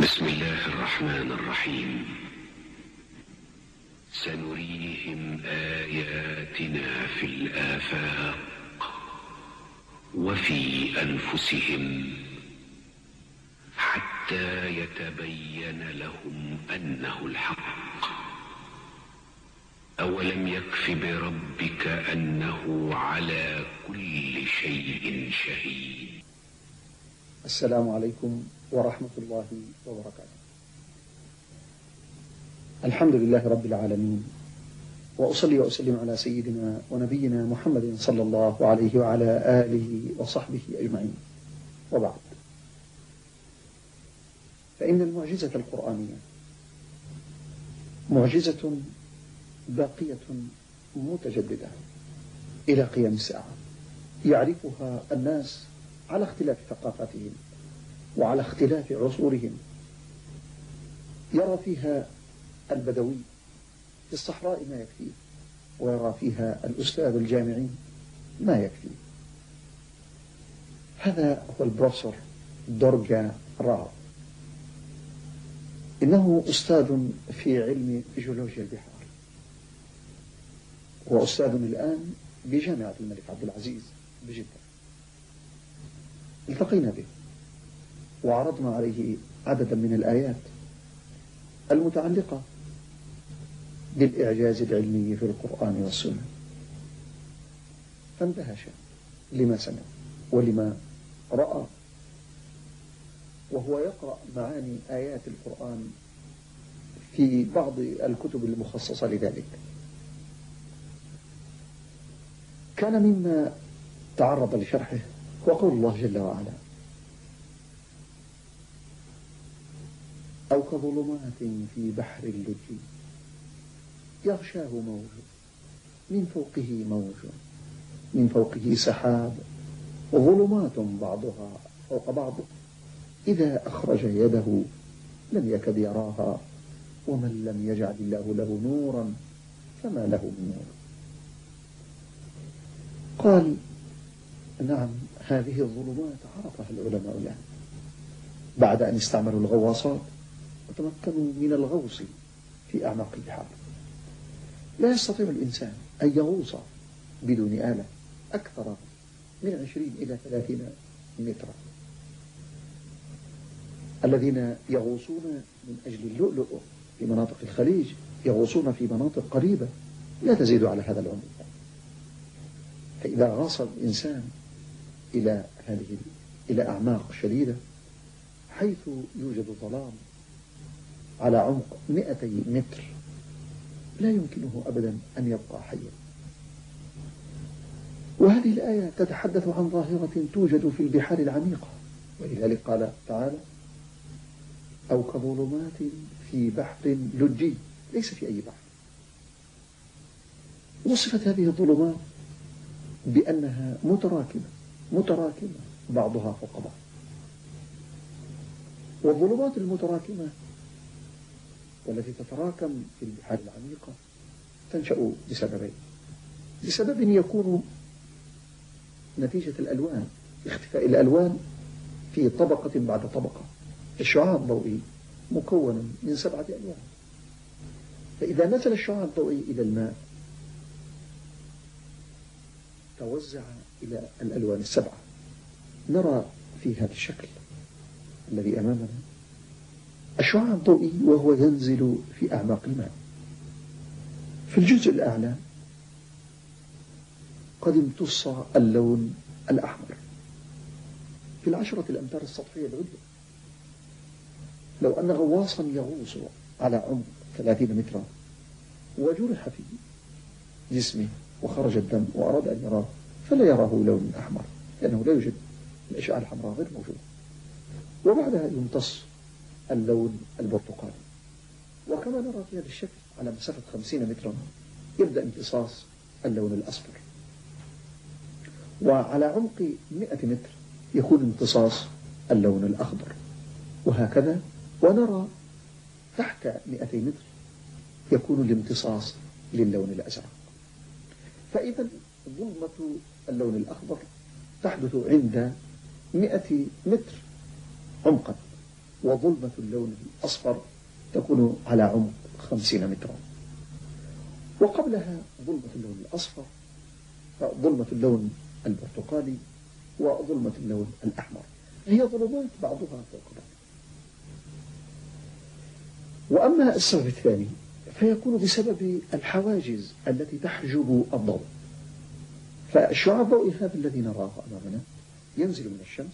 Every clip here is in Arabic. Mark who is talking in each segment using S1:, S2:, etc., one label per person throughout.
S1: بسم الله الرحمن الرحيم. سنريهم آياتنا في الآفاق وفي أنفسهم حتى يتبين لهم أنه الحق. أولم يكف بربك أنه على كل شيء شهيد.
S2: السلام عليكم ورحمة الله وبركاته. الحمد لله رب العالمين، وأصلي وأسلم على سيدنا ونبينا محمد صلى الله عليه وعلى آله وصحبه أجمعين، وبعد، فإن المعجزة القرآنية معجزة باقية متجددة إلى قيام الساعة، يعرفها الناس على اختلاف ثقافاتهم وعلى اختلاف عصورهم. يرى فيها البدوي في الصحراء ما يكفيه، ويرى فيها الأستاذ الجامعي ما يكفيه. هذا هو البروفيسور دورجا راو، إنه أستاذ في علم جيولوجيا البحار، وأستاذ الآن بجامعة الملك عبد العزيز بجدة. التقينا به وعرضنا عليه عددا من الآيات المتعلقة بالإعجاز العلمي في القرآن والسنة، فاندهش لما سمع ولما رأى وهو يقرأ معاني آيات القرآن في بعض الكتب المخصصة لذلك. كان مما تعرض لشرحه هو قول الله جل وعلا: أو كظلمات في بحر اللجي يغشاه موج من فوقه موج من فوقه سحاب وظلمات بعضها فوق بعض إذا أخرج يده لم يكد يراها ومن لم يجعل الله له نورا فما له من نور. قال: نعم، هذه الظلمات عرفها العلماء الآن بعد أن استعملوا الغواصات وتمكنوا من الغوص في أعماق البحار. لا يستطيع الإنسان أن يغوص بدون آلة أكثر من 20 إلى 30 مترا. الذين يغوصون من أجل اللؤلؤ في مناطق الخليج يغوصون في مناطق قريبة لا تزيد على هذا العمق. فإذا غاص الإنسان إلى أعماق شديدة حيث يوجد ظلام على عمق 200 متر لا يمكنه أبدا أن يبقى حيا. وهذه الآية تتحدث عن ظاهرة توجد في البحار العميقة، ولذلك قال تعالى: أو كظلمات في بحر لجي، ليس في أي بحر. وصفت هذه الظلمات بأنها متراكمة بعضها فوق بعض. والظلمات المتراكمة والتي تتراكم في البحار العميقة تنشأ بسببين: لسبب يكون نتيجة الألوان، اختفاء الألوان في طبقة بعد طبقة. الشعاع الضوئي مكون من 7 ألوان، فإذا نزل الشعاع الضوئي إلى الماء توزع إلى الألوان 7، نرى في هذا الشكل الذي أمامنا الشعاع الضوئي وهو ينزل في أعماق الماء. في الجزء الأعلى قد امتص اللون الأحمر في 10 الأمتار السطحية العليا. لو أن غواصا يغوص على عمق 30 مترا وجرح في جسمه وخرج الدم وأراد أن يراه فلا يراه لون أحمر، لأنه لا يوجد، الأشعة الحمراء غير موجودة. وبعدها يمتص اللون البرتقالي. وكما نرى في هذا الشكل على مسافة 50 مترا يبدأ امتصاص اللون الأصفر، وعلى عمق 100 متر يكون امتصاص اللون الأخضر، وهكذا. ونرى تحت 200 متر يكون الامتصاص للون الأزرق. فإذا ظلمة اللون الأخضر تحدث عند 100 متر عمقا، وظلمة اللون الأصفر تكون على عمق 50 مترا. وقبلها ظلمة اللون الأصفر، ظلمة اللون البرتقالي، وظلمة اللون الأحمر. هي ظلمات بعضها فوق بعض. وأما السبب الثاني فيكون بسبب الحواجز التي تحجب الضوء. فالشعاع الضوئي هذا الذي نراه أمامنا ينزل من الشمس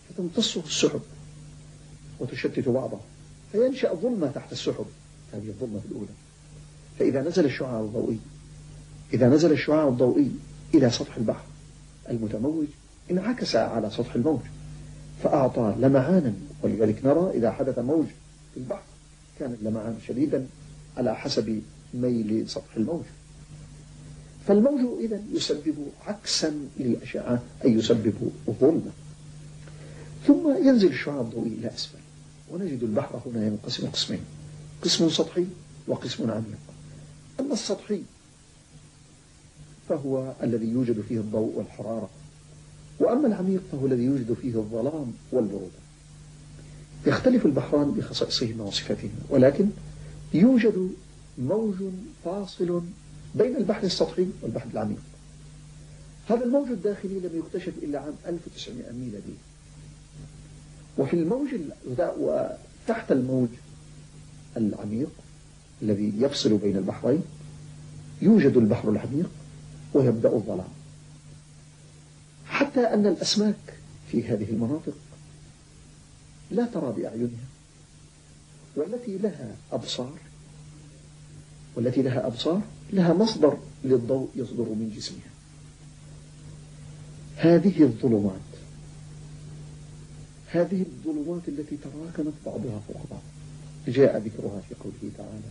S2: فتمتصه السحب وتشتت بعضها فينشأ ظلمة تحت السحب، هذه الظلمة الأولى. فإذا نزل الشعاع الضوئي إلى سطح البحر المتموج انعكس على سطح الموج فأعطى لمعانا، ولذلك نرى إذا حدث موج في البحر كان اللمعان شديدا على حسب ميل سطح الموج. فالموج إذن يسبب عكسا للأشعة، أي يسبب ظلمة. ثم ينزل الشعاع الضوئي إلى أسفل ونجد البحر هنا ينقسم قسمين، قسم سطحي وقسم عميق. أما السطحي فهو الذي يوجد فيه الضوء والحرارة، وأما العميق فهو الذي يوجد فيه الظلام والبرودة. يختلف البحران بخصائصهما وصفاتهما، ولكن يوجد موج فاصل بين البحر السطحي والبحر العميق. هذا الموج الداخلي لم يكتشف إلا عام 1900 ميلادي. وفي الموج وتحت الموج العميق الذي يفصل بين البحرين يوجد البحر العميق ويبدأ الظلام، حتى أن الأسماك في هذه المناطق لا ترى بأعينها، والتي لها أبصار لها مصدر للضوء يصدر من جسمها. هذه الظلمات التي تراكمت بعضها فوق بعض جاء ذكرها في قوله تعالى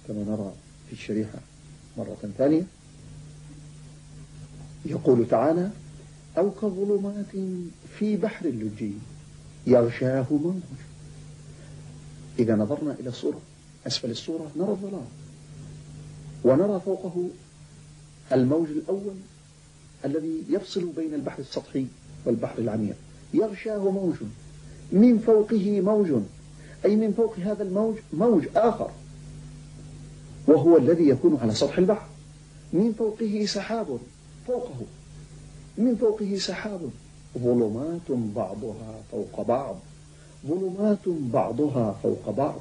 S2: كما نرى في الشريحة مرة ثانية. يقول تعالى: أو كظلمات في بحر اللجي يغشاه موج. إذا نظرنا إلى الصورة أسفل الصورة نرى الظلام، ونرى فوقه الموج الأول الذي يفصل بين البحر السطحي والبحر العميق، يغشاه موج، من فوقه موج، أي من فوق هذا الموج موج آخر وهو الذي يكون على سطح البحر، من فوقه سحاب فوقه، من فوقه سحاب، ظلمات بعضها فوق بعض، ظلمات بعضها فوق بعض.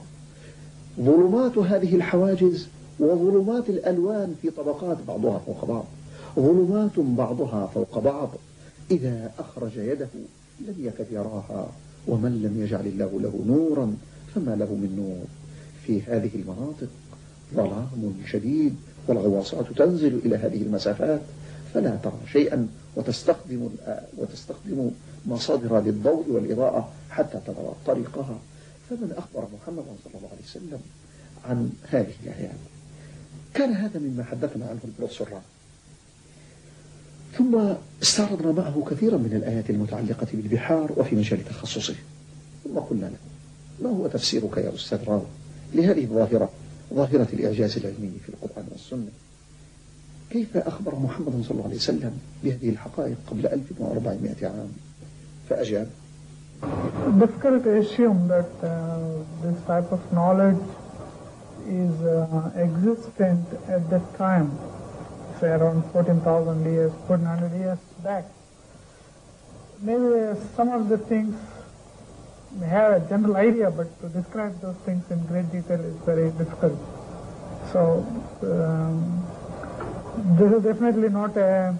S2: ظلمات هذه الحواجز وظلمات الألوان في طبقات بعضها فوق بعض، ظلمات بعضها فوق بعض. إذا أخرج يده لم يكد يراها، ومن لم يجعل الله له نورا فما له من نور. في هذه المناطق ظلام شديد، والغواصات تنزل إلى هذه المسافات فلا ترى شيئا، وتستخدم مصادر للضوء والإضاءة حتى ترى طريقها. فمن أخبر محمد صلى الله عليه وسلم عن هذه الآيات؟ كان هذا مما حدثنا عنه البروفيسور رام. ثم استعرضنا معه كثيرا من الآيات المتعلقة بالبحار وفي مجال تخصصه، ثم قلنا له: ما هو تفسيرك يا أستاذ رام لهذه الظاهرة، ظاهرة الإعجاز العلمي في القرآن والسنة؟ كيف أخبر محمد صلى الله عليه وسلم بهذه الحقائق قبل 1400 عام؟ فأجاب:
S3: difficult to assume that this type of knowledge is existent at that time, say around 14,000 years, 1400 years back. Maybe some of the things we have a general idea, but to describe those things in great detail is very difficult. So this is definitely not a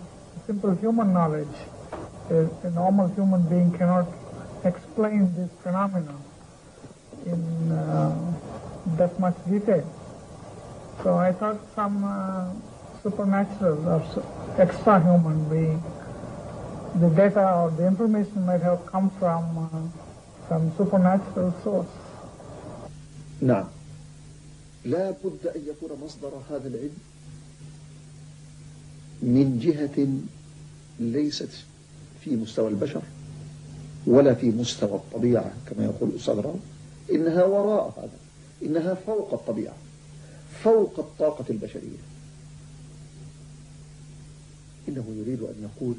S3: simple human knowledge. A normal human being cannot explain this phenomena in that much detail. So I thought some supernatural or extra-human being, the data or the information might have come from some supernatural source.
S2: نعم، لا بد أن يكون مصدر هذا العلم من جهة ليست في مستوى البشر ولا في مستوى الطبيعة كما يقول الأستاذ رام، إنها وراء هذا، إنها فوق الطبيعة، فوق الطاقة البشرية. إنه يريد أن يقول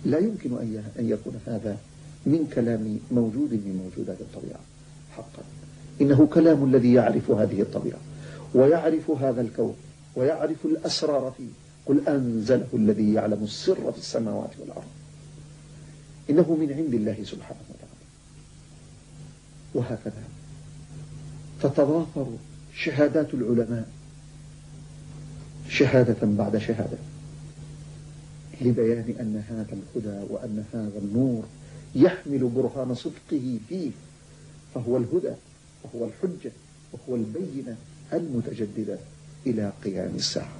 S2: لا يمكن أن يكون هذا من كلام موجود من موجودات الطبيعة حقا. إنه كلام الذي يعرف هذه الطبيعة ويعرف هذا الكون ويعرف الأسرار فيه. قل أنزله الذي يعلم السر في السماوات والأرض، إنه من عند الله سبحانه وتعالى. وهكذا تتضافر شهادات العلماء شهادة بعد شهادة لبيان أن هذا الهدى وأن هذا النور يحمل برهان صدقه فيه، فهو الهدى وهو الحجة وهو البينة المتجددة إلى قيام الساعة.